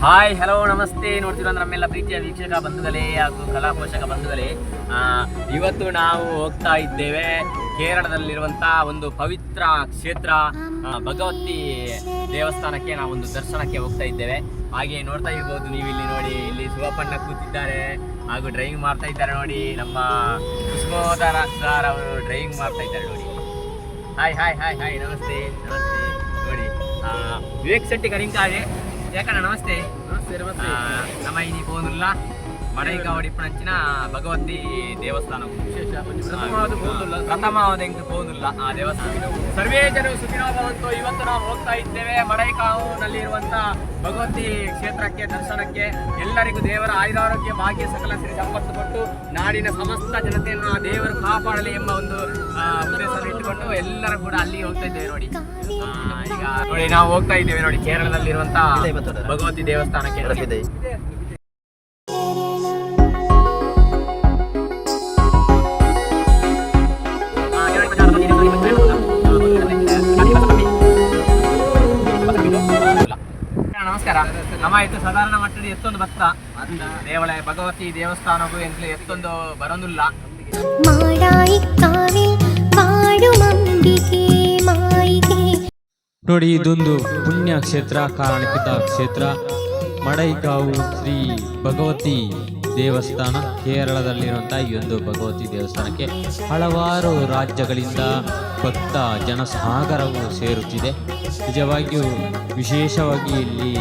Hi hello ನಮಸ್ತೆ. ನೋಡ್ತಿರೋ ನಮ್ಮೆಲ್ಲ ಪ್ರೀತಿಯ ವೀಕ್ಷಕ ಬಂಧುಗಳೇ ಹಾಗೂ ಕಲಾ ಪೋಷಕ ಬಂಧುಗಳೇ, ಇವತ್ತು ನಾವು ಹೋಗ್ತಾ ಇದ್ದೇವೆ ಕೇರಳದಲ್ಲಿರುವಂಥ ಒಂದು ಪವಿತ್ರ ಕ್ಷೇತ್ರ ಭಗವತಿ ದೇವಸ್ಥಾನಕ್ಕೆ. ನಾವು ಒಂದು ದರ್ಶನಕ್ಕೆ ಹೋಗ್ತಾ ಇದ್ದೇವೆ. ಹಾಗೆ ನೋಡ್ತಾ ಇರ್ಬೋದು ನೀವು ಇಲ್ಲಿ ನೋಡಿ, ಇಲ್ಲಿ ಶಿವಪ್ಪಣ್ಣ ಕೂತಿದ್ದಾರೆ ಹಾಗೂ ಡ್ರೈವಿಂಗ್ ಮಾಡ್ತಾ ಇದ್ದಾರೆ ನೋಡಿ. ನಮ್ಮ ಕುಸುಮೋದರ ಸರ್ ಅವರು ಡ್ರೈವಿಂಗ್ ಮಾಡ್ತಾ ಇದ್ದಾರೆ ನೋಡಿ. ಹಾಯ್ ಹಾಯ್ ಹಾಯ್ ಹಾಯ್ ನಮಸ್ತೆ ನಮಸ್ತೆ ನೋಡಿ. ವಿವೇಕ್ ಶೆಟ್ಟಿ ಕರಿಂಕಾಗೆ ಯಾಕಣ್ಣ ನಮಸ್ತೆ. ನಮ್ಮ ಈ ಪೋನುಲ್ಲ ಮಡೈಕಾವಡಿ ಪಂಚಿನ ಭಗವತಿ ದೇವಸ್ಥಾನ ಪ್ರಥಮವಾದ ಪೋನುಲ್ಲ ಆ ದೇವಸ್ಥಾನ. ಸರ್ವೇ ಜನ ಸುಖಿನೋ ಭವಂತು. ಇವತ್ತು ನಾವು ಹೋಗ್ತಾ ಇದ್ದೇವೆ ಮಡೈಕಾವಿನಲ್ಲಿರುವಂತ ಭಗವತಿ ಕ್ಷೇತ್ರಕ್ಕೆ ದರ್ಶನಕ್ಕೆ. ಎಲ್ಲರಿಗೂ ದೇವರ ಆಯುರಾರೋಗ್ಯ ಭಾಗ್ಯ ಸಕಲ ಸಿರಿ ಸಂಪತ್ತು ಕೊಟ್ಟು ನಾಡಿನ ಸಮಸ್ತ ಜನತೆಯನ್ನು ಆ ದೇವರು ಕಾಪಾಡಲಿ ಎಂಬ ಒಂದು ಉದ್ದೇಶವನ್ನು ಇಟ್ಟುಕೊಂಡು ಎಲ್ಲರೂ ಕೂಡ ಅಲ್ಲಿಗೆ ಹೋಗ್ತಾ ಇದ್ದೇವೆ ನೋಡಿ. ಈಗ ನೋಡಿ ನಾವು ಹೋಗ್ತಾ ಇದ್ದೇವೆ ನೋಡಿ ಕೇರಳದಲ್ಲಿರುವಂತ ಭಗವತಿ ದೇವಸ್ಥಾನಕ್ಕೆ. ನಮಸ್ಕಾರ. ನಮ್ಮ ಇದು ಸಾಧಾರಣ ಮಟ್ಟದ ಎತ್ತೊಂದು ಭಕ್ತ ದೇವಳ ಭಗವತಿ ದೇವಸ್ಥಾನಕ್ಕೂ ಎಂತಲೇ ಎತ್ತೊಂದು ಬರೋದಿಲ್ಲ. ನೋಡಿ, ಇದೊಂದು ಪುಣ್ಯ ಕ್ಷೇತ್ರ, ಕಾರಣಿಕ ಕ್ಷೇತ್ರ ಮಡೈಕಾವು ಶ್ರೀ ಭಗವತಿ ದೇವಸ್ಥಾನ. ಕೇರಳದಲ್ಲಿರುವಂತಹ ಈ ಒಂದು ಭಗವತಿ ದೇವಸ್ಥಾನಕ್ಕೆ ಹಲವಾರು ರಾಜ್ಯಗಳಿಂದ ಭಕ್ತ ಜನಸಾಗರವು ಸೇರುತ್ತಿದೆ. ನಿಜವಾಗಿಯೂ ವಿಶೇಷವಾಗಿ ಇಲ್ಲಿ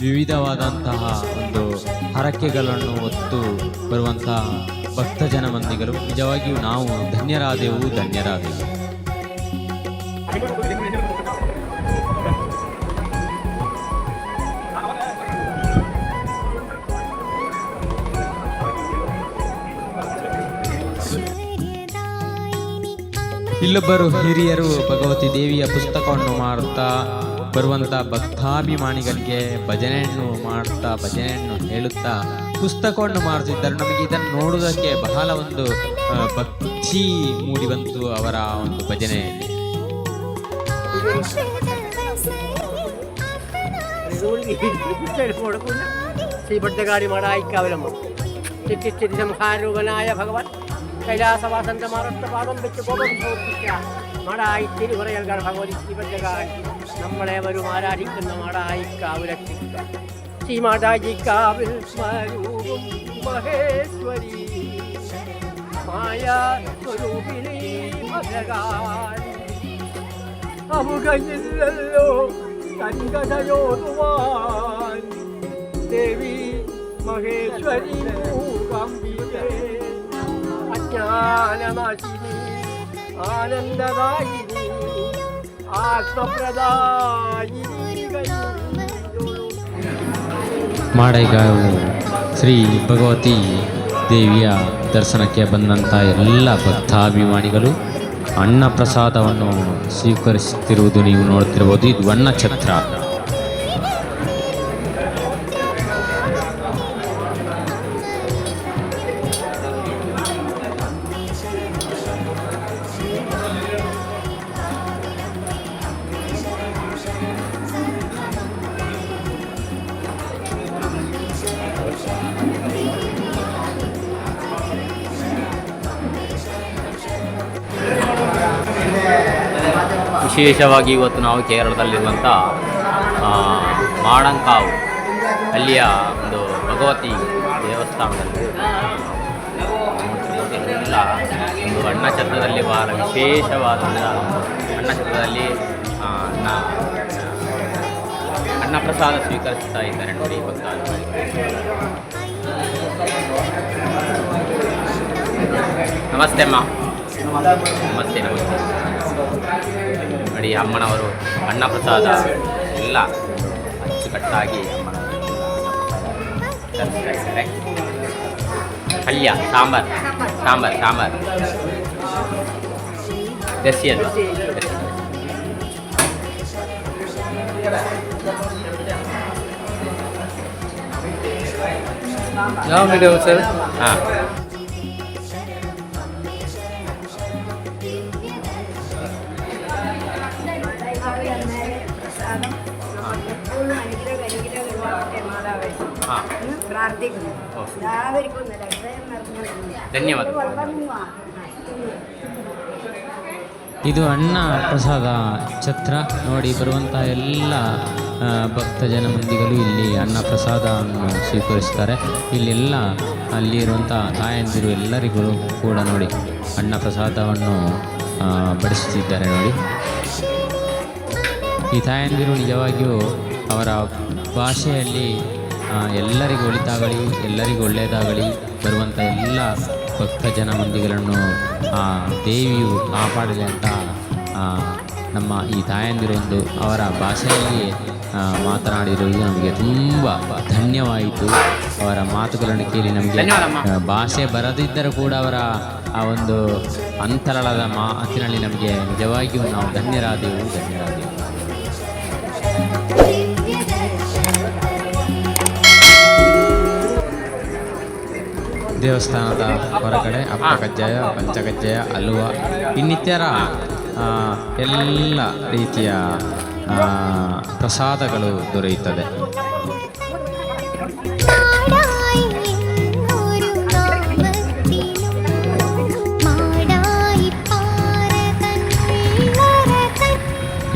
ವಿವಿಧವಾದಂತಹ ಒಂದು ಹರಕೆಗಳನ್ನು ಹೊತ್ತು ಬರುವಂತಹ ಭಕ್ತ ಜನಮಂದಿಗಳು. ನಿಜವಾಗಿಯೂ ನಾವು ಧನ್ಯರಾದೆವು. ಇಲ್ಲೊಬ್ಬರು ಹಿರಿಯರು ಭಗವತಿ ದೇವಿಯ ಪುಸ್ತಕವನ್ನು ಮಾಡುತ್ತಾ ಬರುವಂಥ ಭಕ್ತಾಭಿಮಾನಿಗಳಿಗೆ ಭಜನೆಯನ್ನು ಹೇಳುತ್ತಾ ಪುಸ್ತಕವನ್ನು ಮಾಡುತ್ತಿದ್ದರು. ನಮಗೆ ಇದನ್ನು ನೋಡುವುದಕ್ಕೆ ಬಹಳ ಒಂದು ಭಕ್ತಿ ಮೂಡಿ ಬಂತು ಅವರ ಒಂದು ಭಜನೆಯಲ್ಲಿ. കൈലാസവാസന്റെ മറത്ത പാദം വെച്ച് കോപം തോപ്പിച്ച മടായിത്തിരി കുറയൽക്കാർ ഭഗവതി ശ്രീപഞ്ചകാരി നമ്മളെ വരും ആരാധിക്കുന്ന മടായിക്കാവിലക്ഷിക്കുക. ശ്രീ മടായിക്കാവിൽ സ്വരൂപം മഹേശ്വരി മായാ സ്വരൂപിണി ഭഗവാൻ അമുഖയില്ലല്ലോ കൺകഥയോതുവാൻ ദേവി മഹേശ്വരി മൂകാംബികേ ജ്ഞാനനാശിനി ആനന്ദദായിനി ആത്മപ്രദായിനി. ಮಾಡೈಗಾವು ಶ್ರೀ ಭಗವತಿ ದೇವಿಯ ದರ್ಶನಕ್ಕೆ ಬಂದಂಥ ಎಲ್ಲ ಭಕ್ತಾಭಿಮಾನಿಗಳು ಅನ್ನ ಪ್ರಸಾದವನ್ನು ಸ್ವೀಕರಿಸುತ್ತಿರುವುದು ನೀವು ನೋಡುತ್ತಿರಬಹುದು. ಇದು ಅನ್ನ ಛತ್ರ. ವಿಶೇಷವಾಗಿ ಇವತ್ತು ನಾವು ಕೇರಳದಲ್ಲಿರುವಂಥ ಮಾಡಂಕಾವು ಅಲ್ಲಿಯ ಒಂದು ಭಗವತಿ ದೇವಸ್ಥಾನದಲ್ಲಿ ಎಲ್ಲ ಒಂದು ಅನ್ನಛತ್ರದಲ್ಲಿ ಬಹಳ ವಿಶೇಷವಾದಂಥ ಅನ್ನಛತ್ರದಲ್ಲಿ ಅನ್ನ ಪ್ರಸಾದ ಸ್ವೀಕರಿಸ್ತಾ ಇದ್ದಾರೆ ನೋಡಿ ಭಕ್ತಾದಿಗಳು. ನಮಸ್ತೆ ಅಮ್ಮ. ನಮಸ್ತೆ ನಮಸ್ತೆ ನೋಡಿ. ಅಮ್ಮನವರು ಅನ್ನ ಪ್ರಸಾದ ಎಲ್ಲ ಅಚ್ಚುಕಟ್ಟಾಗಿ ಅಮ್ಮನವರು ತರಿಸ್ತಾ ಇದ್ದಾರೆ. ಪಲ್ಯ ಸಾಂಬಾರ್ ದಸಿ ಅಲ್ವಾ? ಯಾವ ವಿಡಿಯೋ ಸರ್? ಹಾಂ, എപ്പോഴും അനുഗ്രഹം ആ പ്രാർത്ഥിക്കുന്നു ഓ. എല്ലാവർക്കും നല്ല ഹൃദയം നിറഞ്ഞു ಧನ್ಯವಾದ ಇದು ಅನ್ನ ಪ್ರಸಾದ ಛತ್ರ ನೋಡಿ. ಬರುವಂಥ ಎಲ್ಲ ಭಕ್ತ ಜನಮಂದಿಗಳು ಇಲ್ಲಿ ಅನ್ನ ಪ್ರಸಾದವನ್ನು ಸ್ವೀಕರಿಸ್ತಾರೆ. ಇಲ್ಲೆಲ್ಲ ಅಲ್ಲಿರುವಂಥ ತಾಯಂದಿರು ಎಲ್ಲರಿಗೂ ಕೂಡ ನೋಡಿ ಅನ್ನ ಪ್ರಸಾದವನ್ನು ಬಡಿಸುತ್ತಿದ್ದಾರೆ ನೋಡಿ. ಈ ತಾಯಂದಿರು ನಿಜವಾಗಿಯೂ ಅವರ ಭಾಷೆಯಲ್ಲಿ ಎಲ್ಲರಿಗೂ ಒಳಿತಾಗಲಿ, ಎಲ್ಲರಿಗೂ ಒಳ್ಳೆಯದಾಗಲಿ, ಬರುವಂಥ ಎಲ್ಲ ಭಕ್ತ ಜನಮಂದಿಗಳನ್ನು ಆ ದೇವಿಯು ಕಾಪಾಡಲಿ ಅಂತ ನಮ್ಮ ಈ ತಾಯಂದಿರೊಂದು ಅವರ ಭಾಷೆಯಲ್ಲಿ ಮಾತನಾಡಿರುವುದು ನಮಗೆ ತುಂಬ ಧನ್ಯವಾಯಿತು. ಅವರ ಮಾತುಗಳನ್ನು ಕೇಳಿ ನಮಗೆ ಭಾಷೆ ಬರದಿದ್ದರೂ ಕೂಡ ಅವರ ಆ ಒಂದು ಅಂತರಾಳದ ಮಾತಿನಲ್ಲಿ ನಮಗೆ ನಿಜವಾಗಿಯೂ ನಾವು ಧನ್ಯರಾದೆವು. ದೇವಸ್ಥಾನದ ಹೊರಗಡೆ ಅಪ್ಪ ಕಜ್ಜಾಯ, ಪಂಚಕಜ್ಜಾಯ, ಹಲ್ವ ಇನ್ನಿತರ ಎಲ್ಲ ರೀತಿಯ ಪ್ರಸಾದಗಳು ದೊರೆಯುತ್ತದೆ.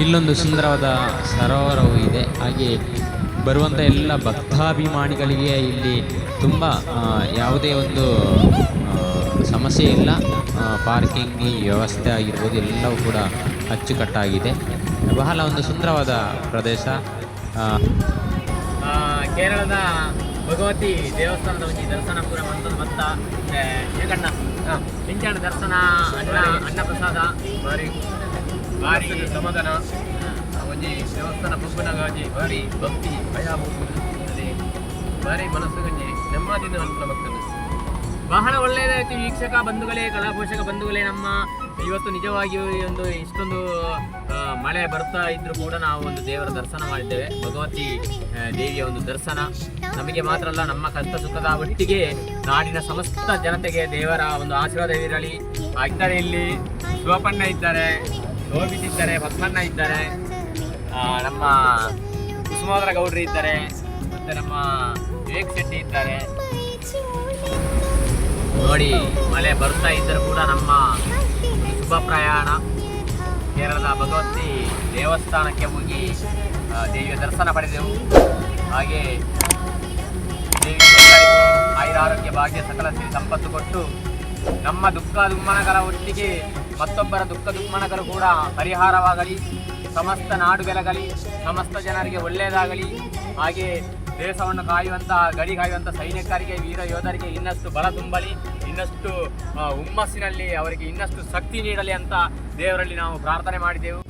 ಇಲ್ಲೊಂದು ಸುಂದರವಾದ ಸರೋವರವೂ ಇದೆ. ಹಾಗೆ ಬರುವಂಥ ಎಲ್ಲ ಭಕ್ತಾಭಿಮಾನಿಗಳಿಗೆ ಇಲ್ಲಿ ತುಂಬ ಯಾವುದೇ ಒಂದು ಸಮಸ್ಯೆ ಇಲ್ಲ. ಪಾರ್ಕಿಂಗ್ ವ್ಯವಸ್ಥೆ ಆಗಿರ್ಬೋದು ಎಲ್ಲವೂ ಕೂಡ ಅಚ್ಚುಕಟ್ಟಾಗಿದೆ. ಬಹಳ ಒಂದು ಸುಂದರವಾದ ಪ್ರದೇಶ. ಕೇರಳದ ಭಗವತಿ ದೇವಸ್ಥಾನದ ಒಂಜಿ ದರ್ಶನ ಪೂರ ಮಂತದ ಮತ್ತ ಏಕಣ್ಣ ಇಂಚಾಣ ದರ್ಶನ ಅನ್ನ ಪ್ರಸಾದ ಬಾರಿ ಬಾರಿ ಸಮಾಧಾನ ಒಂಜಿ ದೇವಸ್ಥಾನ ಪುಪ್ಪನಾಗಿ ಬಾರಿ ಭಕ್ತಿ ಭಯ ಅದೇ ಬಾರಿ ಮನಸ್ಸು ಗಂಜಿ ನೆಮ್ಮದಿನ ಅನುಕೂಲ ಭಕ್ತರು ಬಹಳ ಒಳ್ಳೆಯದಾಯಿತು. ವೀಕ್ಷಕ ಬಂಧುಗಳೇ, ಕಲಾಪೋಷಕ ಬಂಧುಗಳೇ, ನಮ್ಮ ಇವತ್ತು ನಿಜವಾಗಿಯೂ ಈ ಒಂದು ಇಷ್ಟೊಂದು ಮಳೆ ಬರ್ತಾ ಇದ್ರೂ ಕೂಡ ನಾವು ಒಂದು ದೇವರ ದರ್ಶನ ಮಾಡಿದ್ದೇವೆ. ಭಗವತಿ ದೇವಿಯ ಒಂದು ದರ್ಶನ ನಮಗೆ ಮಾತ್ರ ಅಲ್ಲ, ನಮ್ಮ ಕಷ್ಟ ಸುಖದ ಒಟ್ಟಿಗೆ ನಾಡಿನ ಸಮಸ್ತ ಜನತೆಗೆ ದೇವರ ಒಂದು ಆಶೀರ್ವಾದವಿರಲಿ. ಇದ್ದಾರೆ ಇಲ್ಲಿ ಶಿವಪಣ್ಣ ಇದ್ದಾರೆ, ಶೋಭಿತ್ ಇದ್ದಾರೆ, ಭಕ್ಮಣ್ಣ ಇದ್ದಾರೆ, ನಮ್ಮ ಕುಸುಮಾಧರ ಗೌಡ್ರು ಇದ್ದಾರೆ, ಮತ್ತು ನಮ್ಮ ವಿವೇಕ್ ಶೆಟ್ಟಿ ಇದ್ದಾರೆ. ನೋಡಿ, ಮಳೆ ಬರ್ತಾ ಇದ್ದರೂ ಕೂಡ ನಮ್ಮ ಶುಭ ಪ್ರಯಾಣ ಕೇರಳದ ಭಗವತಿ ದೇವಸ್ಥಾನಕ್ಕೆ ಹೋಗಿ ದೇವಿಯ ದರ್ಶನ ಪಡೆದೆವು. ಹಾಗೆ ದೇವಿ ಎಲ್ಲರಿಗೂ ಆಯುರಾರೋಗ್ಯ ಭಾಗ್ಯ ಸಕಲ ಸಿರಿ ಸಂಪತ್ತು ಕೊಟ್ಟು ನಮ್ಮ ದುಃಖ ದುಮ್ಮನಗಳ ಒಟ್ಟಿಗೆ ಮತ್ತೊಬ್ಬರ ದುಃಖ ದುಮ್ಮನಗಳು ಕೂಡ ಪರಿಹಾರವಾಗಲಿ, ಸಮಸ್ತ ನಾಡು ಬೆಳಗಲಿ, ಸಮಸ್ತ ಜನರಿಗೆ ಒಳ್ಳೆಯದಾಗಲಿ. ಹಾಗೆ ದೇಶವನ್ನು ಕಾಯುವಂಥ ಗಡಿ ಕಾಯುವಂಥ ಸೈನಿಕರಿಗೆ, ವೀರ ಯೋಧರಿಗೆ ಇನ್ನಷ್ಟು ಬಲ ತುಂಬಲಿ, ಇನ್ನಷ್ಟು ಹುಮ್ಮಸ್ಸಿನಲ್ಲಿ ಅವರಿಗೆ ಇನ್ನಷ್ಟು ಶಕ್ತಿ ನೀಡಲಿ ಅಂತ ದೇವರಲ್ಲಿ ನಾವು ಪ್ರಾರ್ಥನೆ ಮಾಡಿದೆವು.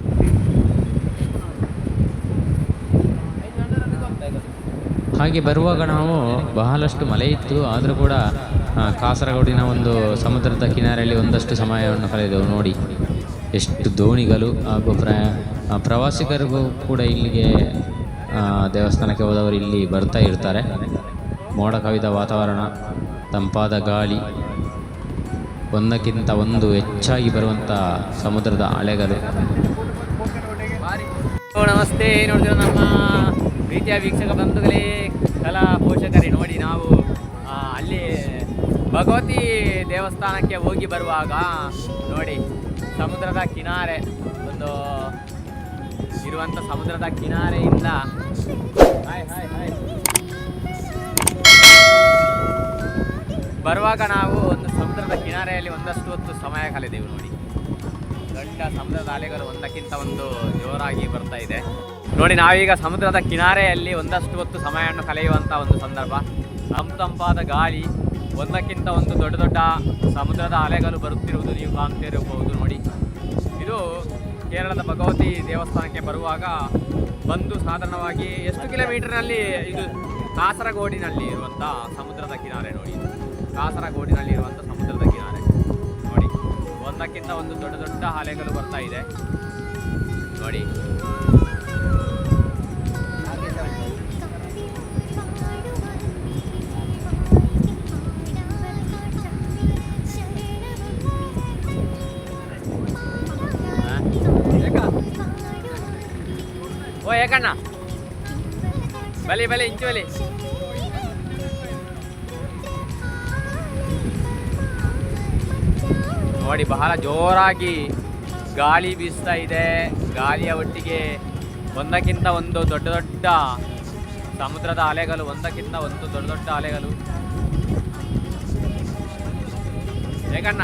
ಹಾಗೆ ಬರುವಾಗ ನಾವು ಬಹಳಷ್ಟು ಮಳೆ ಇತ್ತು, ಆದರೂ ಕೂಡ ಕಾಸರಗೋಡಿನ ಒಂದು ಸಮುದ್ರದ ಕಿನಾರೆಯಲ್ಲಿ ಒಂದಷ್ಟು ಸಮಯವನ್ನು ಕಳೆದೆವು. ನೋಡಿ ಎಷ್ಟು ದೋಣಿಗಳು ಹಾಗೂ ಪ್ರವಾಸಿಗರಿಗೂ ಕೂಡ ಇಲ್ಲಿಗೆ ದೇವಸ್ಥಾನಕ್ಕೆ ಹೋದವರು ಇಲ್ಲಿ ಬರ್ತಾ ಇರ್ತಾರೆ. ಮೋಡ ಕವಿದ ವಾತಾವರಣ, ತಂಪಾದ ಗಾಳಿ, ಒಂದಕ್ಕಿಂತ ಒಂದು ಹೆಚ್ಚಾಗಿ ಬರುವಂಥ ಸಮುದ್ರದ ಅಲೆಗಳು. ನಮಸ್ತೆ, ನೋಡಿದ್ರೆ ನಮ್ಮ ಪ್ರೀತಿಯ ವೀಕ್ಷಕ ಬಂಧುಗಳೇ, ಕಲಾ ಪೋಷಕರೇ, ನೋಡಿ ನಾವು ಅಲ್ಲಿ ಭಗವತಿ ದೇವಸ್ಥಾನಕ್ಕೆ ಹೋಗಿ ಬರುವಾಗ ನೋಡಿ ಸಮುದ್ರದ ಕಿನಾರೆ ಒಂದು ಇರುವಂಥ ಸಮುದ್ರದ ಕಿನಾರೆಯಿಂದ ಬರುವಾಗ ನಾವು ಒಂದು ಸಮುದ್ರದ ಕಿನಾರೆಯಲ್ಲಿ ಒಂದಷ್ಟು ಹೊತ್ತು ಸಮಯ ಕಳೆದೆವು. ನೋಡಿ ದೊಡ್ಡ ಸಮುದ್ರದ ಅಲೆಗಳು ಒಂದಕ್ಕಿಂತ ಒಂದು ಜೋರಾಗಿ ಬರ್ತಾ ಇದೆ. ನೋಡಿ ನಾವೀಗ ಸಮುದ್ರದ ಕಿನಾರೆಯಲ್ಲಿ ಒಂದಷ್ಟು ಹೊತ್ತು ಸಮಯವನ್ನು ಕಳೆಯುವಂಥ ಒಂದು ಸಂದರ್ಭ. ತಂಪಾದ ಗಾಳಿ, ಒಂದಕ್ಕಿಂತ ಒಂದು ದೊಡ್ಡ ದೊಡ್ಡ ಸಮುದ್ರದ ಅಲೆಗಳು ಬರುತ್ತಿರುವುದು ನೀವು ಕಾಣ್ತಿರಬಹುದು. ನೋಡಿ ಇದು ಕೇರಳದ ಭಗವತಿ ದೇವಸ್ಥಾನಕ್ಕೆ ಬರುವಾಗ ಬಂದು ಸಾಧಾರಣವಾಗಿ ಎಷ್ಟು ಕಿಲೋಮೀಟರ್ನಲ್ಲಿ ಇದು ಕಾಸರಗೋಡಿನಲ್ಲಿ ಇರುವಂಥ ಸಮುದ್ರದ ಕಿನಾರೆ. ನೋಡಿ ಕಾಸರಗೋಡಿನಲ್ಲಿ ಇರುವಂಥ ಸಮುದ್ರದ ಕಿನಾರೆ ನೋಡಿ, ಒಂದಕ್ಕಿಂತ ಒಂದು ದೊಡ್ಡ ದೊಡ್ಡ ಅಲೆಗಳು ಬರ್ತಾ ಇದೆ. ನೋಡಿ ಓ ಏಕಣ್ಣ ಬಲಿ ಬಲಿ ಇಂಚು ಬಲಿ. ನೋಡಿ ಬಹಳ ಜೋರಾಗಿ ಗಾಳಿ ಬೀಸ್ತಾ ಇದೆ. ಗಾಳಿಯ ಒಟ್ಟಿಗೆ ಒಂದಕ್ಕಿಂತ ಒಂದು ದೊಡ್ಡ ದೊಡ್ಡ ಸಮುದ್ರದ ಅಲೆಗಳು, ಒಂದಕ್ಕಿಂತ ಒಂದು ದೊಡ್ಡ ದೊಡ್ಡ ಅಲೆಗಳು. ಹೇಗಣ್ಣ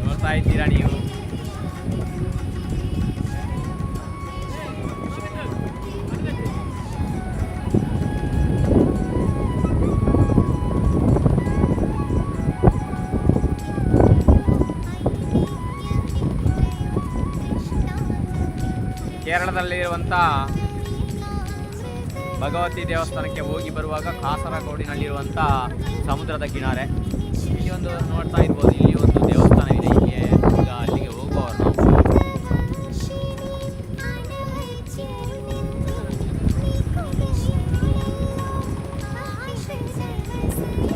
ನೋಡ್ತಾ ಇದ್ದೀರಾ ನೀವು? ಕೇರಳದಲ್ಲಿರುವಂಥ ಭಗವತಿ ದೇವಸ್ಥಾನಕ್ಕೆ ಹೋಗಿ ಬರುವಾಗ ಕಾಸರಗೋಡಿನಲ್ಲಿರುವಂಥ ಸಮುದ್ರದ ಕಿನಾರೆ ಇಲ್ಲಿ ಒಂದು ನೋಡ್ತಾ ಇರ್ಬೋದು. ಇಲ್ಲಿ ಒಂದು ದೇವಸ್ಥಾನವಿದೆ. ಹೀಗೆ ಈಗ ಅಲ್ಲಿಗೆ ಹೋಗುವವರು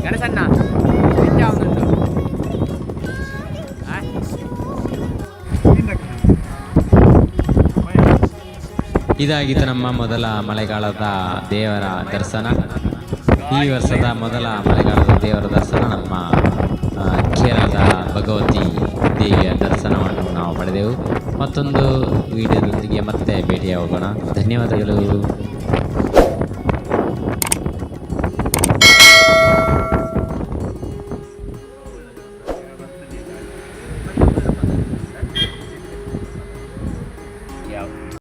ಗಣಸಣ್ಣ ಯಾವ್ದುಂಟು? ಇದಾಗಿತ್ತು ನಮ್ಮ ಮೊದಲ ಮಳೆಗಾಲದ ದೇವರ ದರ್ಶನ. ಈ ವರ್ಷದ ಮೊದಲ ಮಳೆಗಾಲದ ದೇವರ ದರ್ಶನ ನಮ್ಮ ಕೇರಳದ ಭಗವತಿ ದೇವಿಯ ದರ್ಶನವನ್ನು ನಾವು ಪಡೆದೆವು. ಮತ್ತೊಂದು ವಿಡಿಯೋದೊಂದಿಗೆ ಮತ್ತೆ ಭೇಟಿಯಾಗೋಣ. ಧನ್ಯವಾದಗಳು.